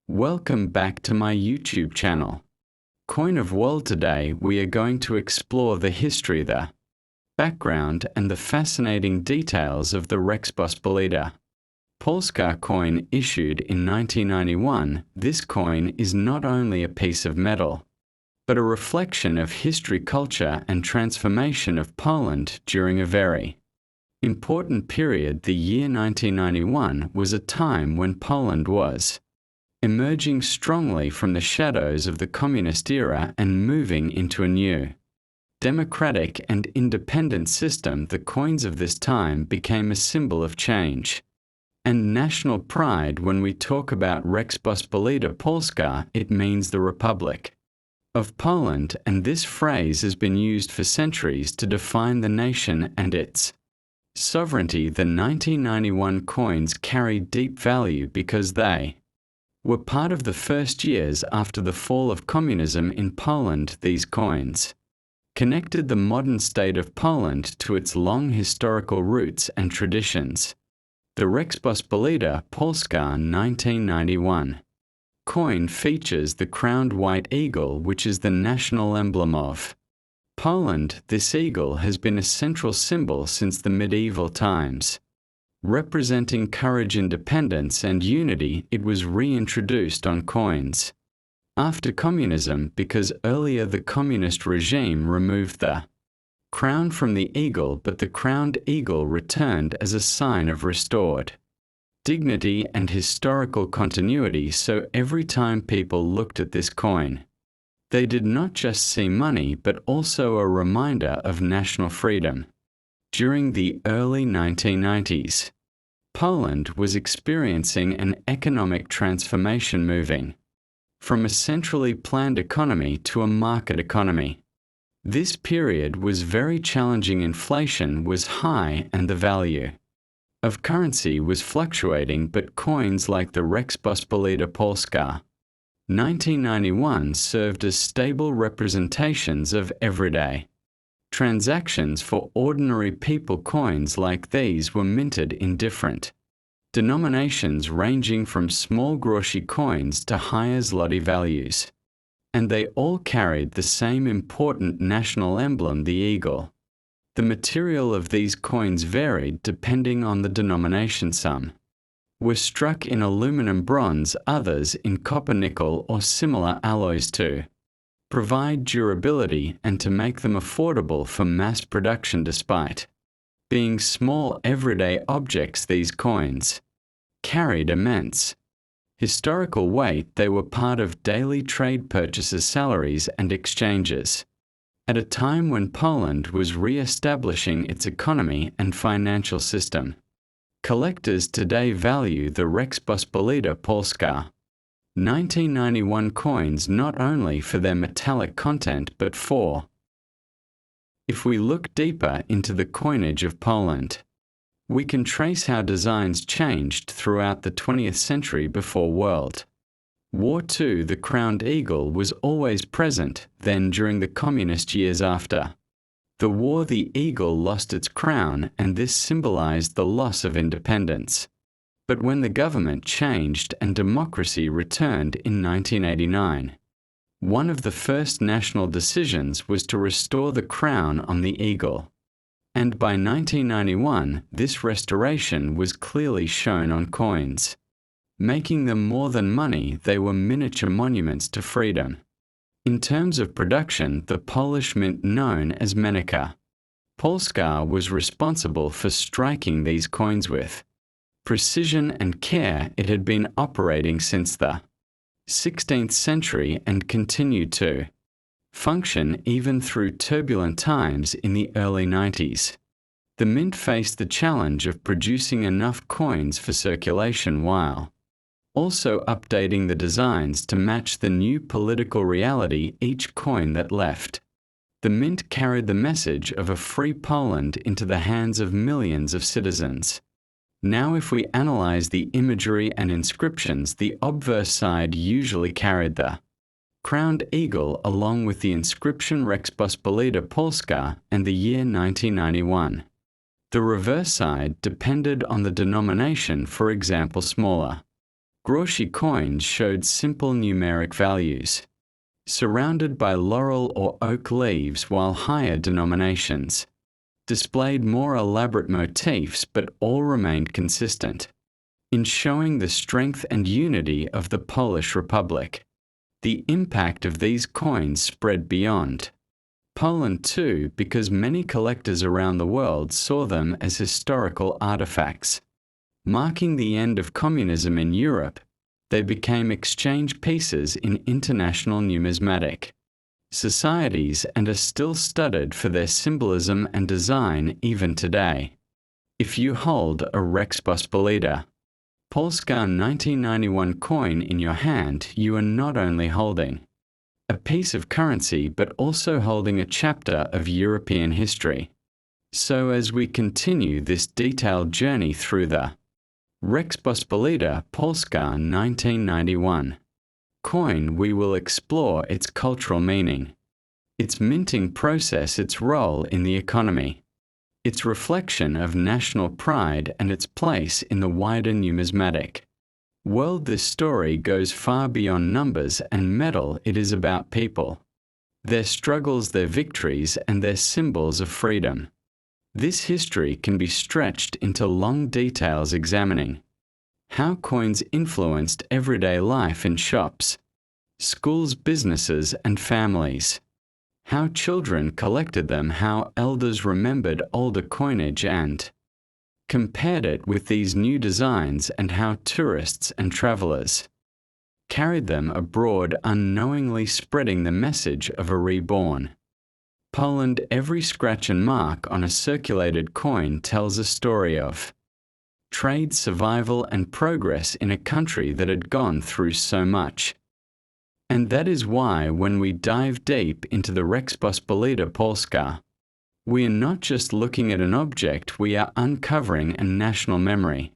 Welcome back to my YouTube channel. Coin of World. Today we are going to explore the history, the background and the fascinating details of the Rzeczpospolita Polska coin issued in 1991. This coin is not only a piece of metal, but a reflection of history, culture and transformation of Poland during a very important period. The year 1991 was a time when Poland was emerging strongly from the shadows of the communist era and moving into a new democratic and independent system. The coins of this time became a symbol of change and national pride. When we talk about Rzeczpospolita Polska, it means the Republic of Poland, and this phrase has been used for centuries to define the nation and its sovereignty. The 1991 coins carry deep value because they were part of the first years after the fall of communism in Poland. These coins connected the modern state of Poland to its long historical roots and traditions. The Rzeczpospolita Polska 1991 coin features the crowned white eagle, which is the national emblem of Poland. This eagle has been a central symbol since the medieval times. Representing courage, independence, and unity, it was reintroduced on coins after communism because earlier the communist regime removed the crown from the eagle, but the crowned eagle returned as a sign of restored dignity and historical continuity. So every time people looked at this coin, they did not just see money but also a reminder of national freedom. During the early 1990s, Poland was experiencing an economic transformation, moving from a centrally planned economy to a market economy. This period was very challenging. Inflation was high and the value of currency was fluctuating, but coins like the Rzeczpospolita Polska 1991 served as stable representations of everyday transactions for ordinary people. Coins like these were minted in different denominations, ranging from small groszy coins to higher zloty values, and they all carried the same important national emblem, the eagle. The material of these coins varied depending on the denomination. Some were struck in aluminum, bronze, others in copper, nickel, or similar alloys to provide durability and to make them affordable for mass production. Despite being small everyday objects, these coins carried immense historical weight. They were part of daily trade purchases, salaries, and exchanges. At a time when Poland was re-establishing its economy and financial system, collectors today value the Rzeczpospolita Polska 1991 coins not only for their metallic content but for. If we look deeper into the coinage of Poland, we can trace how designs changed throughout the 20th century. Before World War II, the crowned eagle was always present. Then, during the communist years after the war, the eagle lost its crown, and this symbolized the loss of independence. But when the government changed and democracy returned in 1989, one of the first national decisions was to restore the crown on the eagle. And by 1991, this restoration was clearly shown on coins, making them more than money. They were miniature monuments to freedom. In terms of production, the Polish mint known as Moneta Polska was responsible for striking these coins with precision and care. It had been operating since the 16th century and continued to function even through turbulent times in the early 90s. The mint faced the challenge of producing enough coins for circulation while also updating the designs to match the new political reality. Each coin that left the mint carried the message of a free Poland into the hands of millions of citizens. Now, if we analyze the imagery and inscriptions, the obverse side usually carried the crowned eagle along with the inscription Rzeczpospolita Polska and the year 1991. The reverse side depended on the denomination. For example, smaller Groszy coins showed simple numeric values, surrounded by laurel or oak leaves, while higher denominations displayed more elaborate motifs but all remained consistent in showing the strength and unity of the Polish Republic. The impact of these coins spread beyond Poland too, because many collectors around the world saw them as historical artifacts. Marking the end of communism in Europe, they became exchange pieces in international numismatic societies and are still studied for their symbolism and design even today. If you hold a Rzeczpospolita Polska 1991 coin in your hand, you are not only holding a piece of currency but also holding a chapter of European history. So as we continue this detailed journey through the Rzeczpospolita Polska 1991 coin, we will explore its cultural meaning, its minting process, its role in the economy, its reflection of national pride, and its place in the wider numismatic world. This story goes far beyond numbers and metal. It is about people, their struggles, their victories, and their symbols of freedom. This history can be stretched into long details, examining how coins influenced everyday life in shops, schools, businesses, and families, how children collected them, how elders remembered older coinage and compared it with these new designs, and how tourists and travelers carried them abroad, unknowingly spreading the message of a reborn Poland. Every scratch and mark on a circulated coin tells a story of trade, survival, and progress in a country that had gone through so much. And that is why when we dive deep into the Rzeczpospolita Polska, we are not just looking at an object, we are uncovering a national memory,